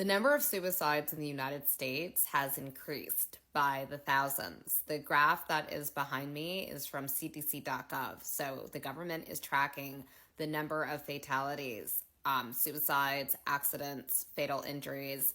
The number of suicides in the United States has increased by the thousands. The graph that is behind me is from CDC.gov. So the government is tracking the number of fatalities, suicides, accidents, fatal injuries.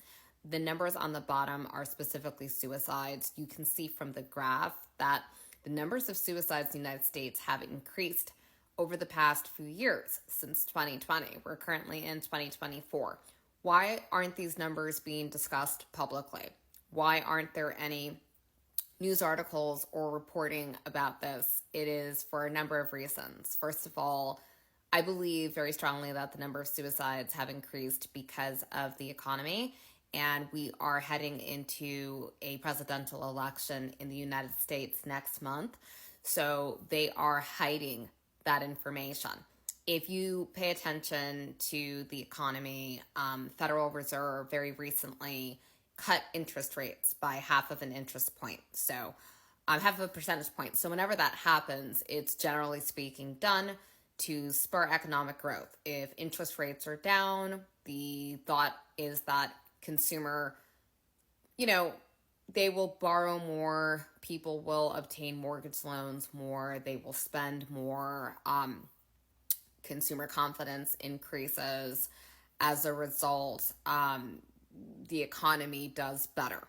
The numbers on the bottom are specifically suicides. You can see from the graph that the numbers of suicides in the United States have increased over the past few years since 2020. We're currently in 2024. Why aren't these numbers being discussed publicly? Why aren't there any news articles or reporting about this? It is for a number of reasons. First of all, I believe very strongly that the number of suicides have increased because of the economy, and we are heading into a presidential election in the United States next month. So they are hiding that information. If you pay attention to the economy, Federal Reserve very recently cut interest rates by half of an interest point. So half of a percentage point. So whenever that happens, it's generally speaking done to spur economic growth. If interest rates are down, the thought is that consumer, they will borrow more, people will obtain mortgage loans more, they will spend more, consumer confidence increases. As a result, the economy does better.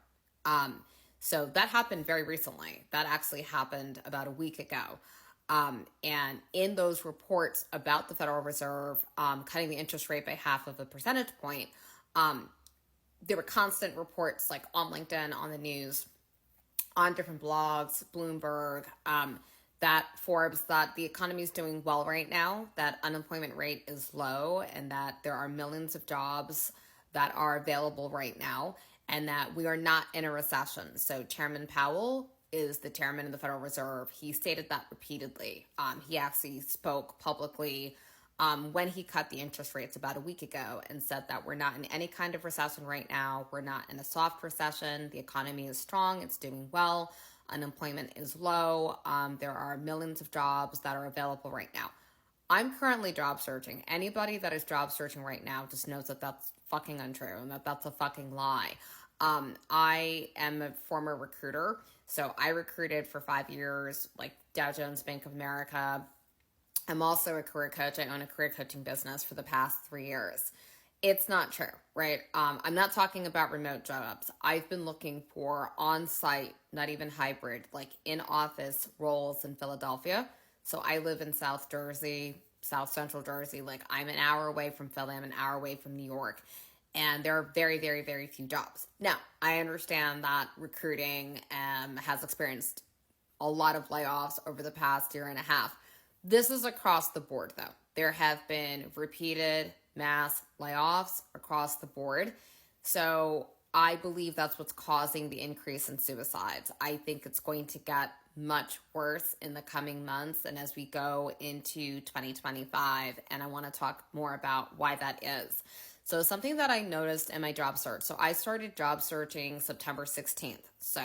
So that happened very recently. That actually happened about a week ago. And in those reports about the Federal Reserve cutting the interest rate by half of a percentage point, there were constant reports like on LinkedIn, on the news, on different blogs, Bloomberg, that Forbes, that the economy is doing well right now, that unemployment rate is low, and that there are millions of jobs that are available right now, and that we are not in a recession. So Chairman Powell is the chairman of the Federal Reserve. He stated that repeatedly. He actually spoke publicly when he cut the interest rates about a week ago and said that we're not in any kind of recession right now. We're not in a soft recession. The economy is strong. It's doing well. Unemployment is low. There are millions of jobs that are available right now. I'm currently job searching. Anybody that is job searching right now just knows that that's fucking untrue and that that's a fucking lie. I am a former recruiter. So I recruited for 5 years, like Dow Jones, Bank of America. I'm also a career coach. I own a career coaching business for the past 3 years. It's not true, right? I'm not talking about remote jobs. I've been looking for on-site, not even hybrid, like in-office roles in Philadelphia. So I live in South Jersey, South Central Jersey. Like I'm an hour away from Philly. I'm an hour away from New York. And there are very, very, very few jobs. Now, I understand that recruiting has experienced a lot of layoffs over the past year and a half. This is across the board, though. There have been repeated mass layoffs across the board. So I believe that's what's causing the increase in suicides. I think it's going to get much worse in the coming months and as we go into 2025. And I want to talk more about why that is. So something that I noticed in my job search. So I started job searching September 16th. So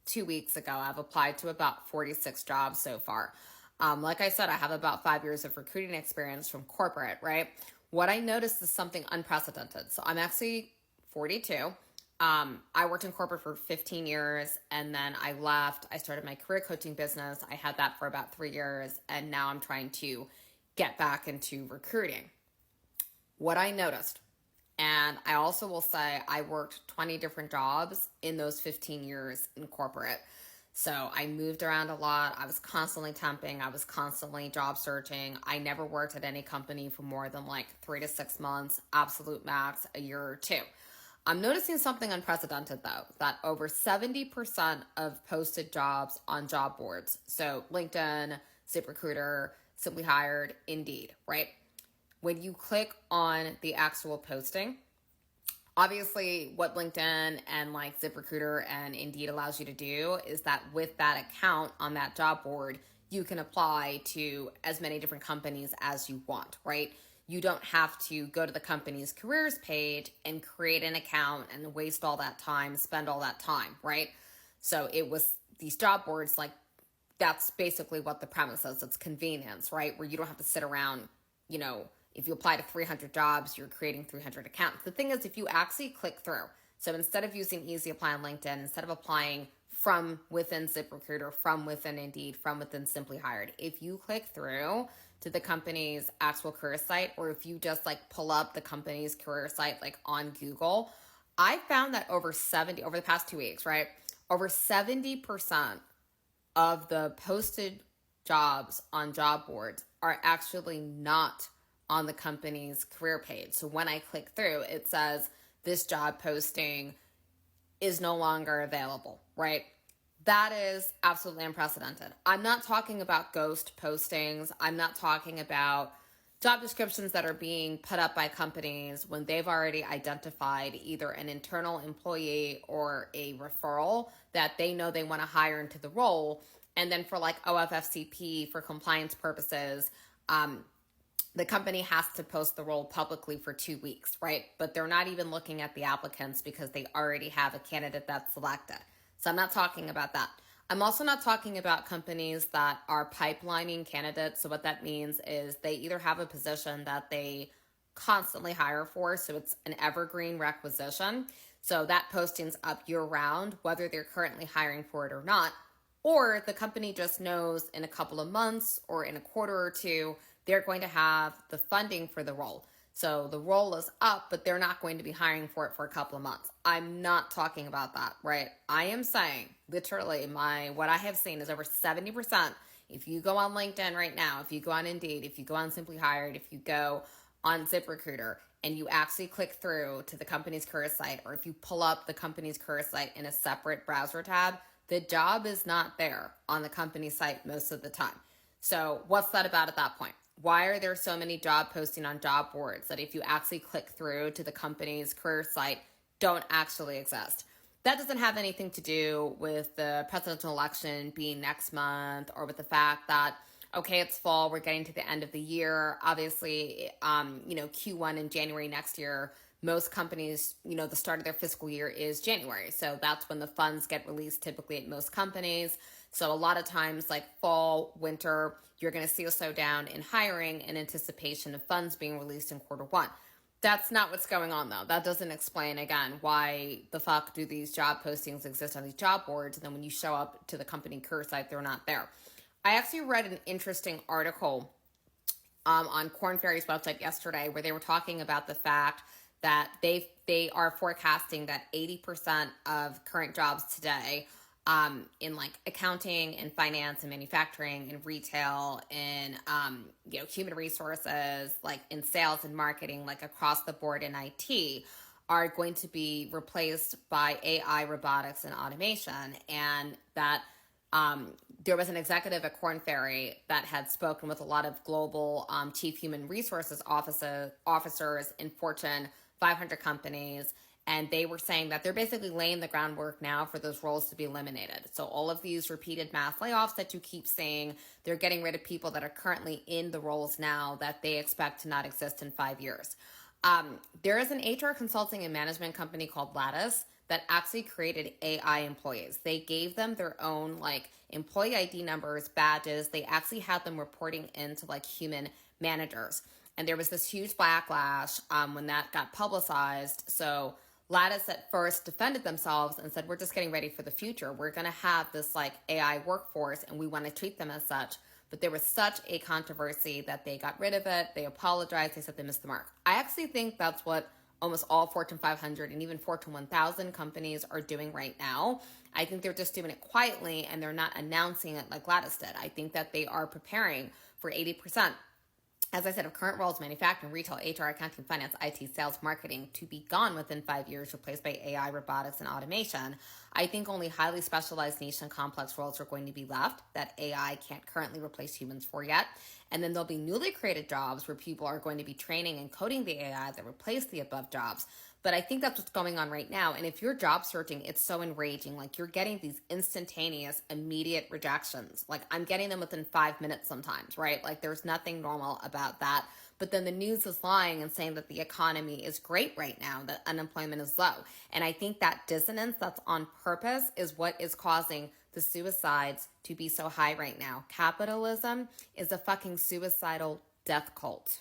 2 weeks ago, I've applied to about 46 jobs so far. Like I said, I have about 5 years of recruiting experience from corporate, right? What I noticed is something unprecedented. So I'm actually 42. I worked in corporate for 15 years and then I left. I started my career coaching business. I had that for about 3 years and now I'm trying to get back into recruiting. What I noticed, and I also will say I worked 20 different jobs in those 15 years in corporate. So I moved around a lot. I was constantly temping. I was constantly job searching. I never worked at any company for more than like 3 to 6 months, absolute max, a year or two. I'm noticing something unprecedented though, that over 70% of posted jobs on job boards, so LinkedIn, ZipRecruiter, Simply Hired, Indeed, right? When you click on the actual posting, obviously what LinkedIn and like ZipRecruiter and Indeed allows you to do is that with that account on that job board, you can apply to as many different companies as you want, right? You don't have to go to the company's careers page and create an account and waste all that time, spend all that time, right? So it was these job boards, like that's basically what the premise is. It's convenience, right? Where you don't have to sit around, if you apply to 300 jobs, you're creating 300 accounts. The thing is, if you actually click through, so instead of using Easy Apply on LinkedIn, instead of applying from within ZipRecruiter, from within Indeed, from within Simply Hired, if you click through to the company's actual career site, or if you just like pull up the company's career site like on Google, I found that over the past 2 weeks, right? Over 70% of the posted jobs on job boards are actually not on the company's career page. So when I click through, it says this job posting is no longer available, right? That is absolutely unprecedented. I'm not talking about ghost postings. I'm not talking about job descriptions that are being put up by companies when they've already identified either an internal employee or a referral that they know they want to hire into the role. And then for like OFFCP, for compliance purposes, the company has to post the role publicly for 2 weeks, right? But they're not even looking at the applicants because they already have a candidate that's selected. So I'm not talking about that. I'm also not talking about companies that are pipelining candidates. So what that means is they either have a position that they constantly hire for, so it's an evergreen requisition. So that posting's up year round, whether they're currently hiring for it or not. Or the company just knows in a couple of months or in a quarter or two, they're going to have the funding for the role. So the role is up, but they're not going to be hiring for it for a couple of months. I'm not talking about that, right? I am saying literally what I have seen is over 70%. If you go on LinkedIn right now, if you go on Indeed, if you go on Simply Hired, if you go on ZipRecruiter and you actually click through to the company's career site, or if you pull up the company's career site in a separate browser tab, the job is not there on the company site most of the time. So what's that about at that point? Why are there so many job posting on job boards that if you actually click through to the company's career site don't actually exist? That doesn't have anything to do with the presidential election being next month or with the fact that, okay, it's fall, we're getting to the end of the year. Obviously, Q1 in January next year, most companies, the start of their fiscal year is January. So that's when the funds get released typically at most companies. So a lot of times like fall, winter, you're going to see a slowdown in hiring in anticipation of funds being released in Q1. That's not what's going on though. That doesn't explain, again, why the fuck do these job postings exist on these job boards, and then when you show up to the company career site, they're not there. I actually read an interesting article on KornFerry's website yesterday where they were talking about the fact that they are forecasting that 80% of current jobs today in like accounting and finance and manufacturing and retail and human resources, like in sales and marketing, like across the board in IT, are going to be replaced by AI, robotics, and automation. And that there was an executive at KornFerry that had spoken with a lot of global chief human resources officers in Fortune 500 companies. And they were saying that they're basically laying the groundwork now for those roles to be eliminated. So all of these repeated mass layoffs that you keep seeing, they're getting rid of people that are currently in the roles now that they expect to not exist in 5 years. There is an HR consulting and management company called Lattice that actually created AI employees. They gave them their own like employee ID numbers, badges. They actually had them reporting into like human managers. And there was this huge backlash when that got publicized. So Lattice at first defended themselves and said, we're just getting ready for the future. We're going to have this like AI workforce and we want to treat them as such. But there was such a controversy that they got rid of it. They apologized. They said they missed the mark. I actually think that's what almost all Fortune 500 and even Fortune 1000 companies are doing right now. I think they're just doing it quietly and they're not announcing it like Lattice did. I think that they are preparing for 80%. As I said, of current roles, manufacturing, retail, HR, accounting, finance, IT, sales, marketing, to be gone within 5 years, replaced by AI, robotics, and automation. I think only highly specialized niche and complex roles are going to be left that AI can't currently replace humans for yet. And then there'll be newly created jobs where people are going to be training and coding the AI that replace the above jobs. But I think that's what's going on right now. And if you're job searching, it's so enraging. Like you're getting these instantaneous, immediate rejections. Like I'm getting them within 5 minutes sometimes, right? Like there's nothing normal about that. But then the news is lying and saying that the economy is great right now, that unemployment is low. And I think that dissonance that's on purpose is what is causing the suicides to be so high right now. Capitalism is a fucking suicidal death cult.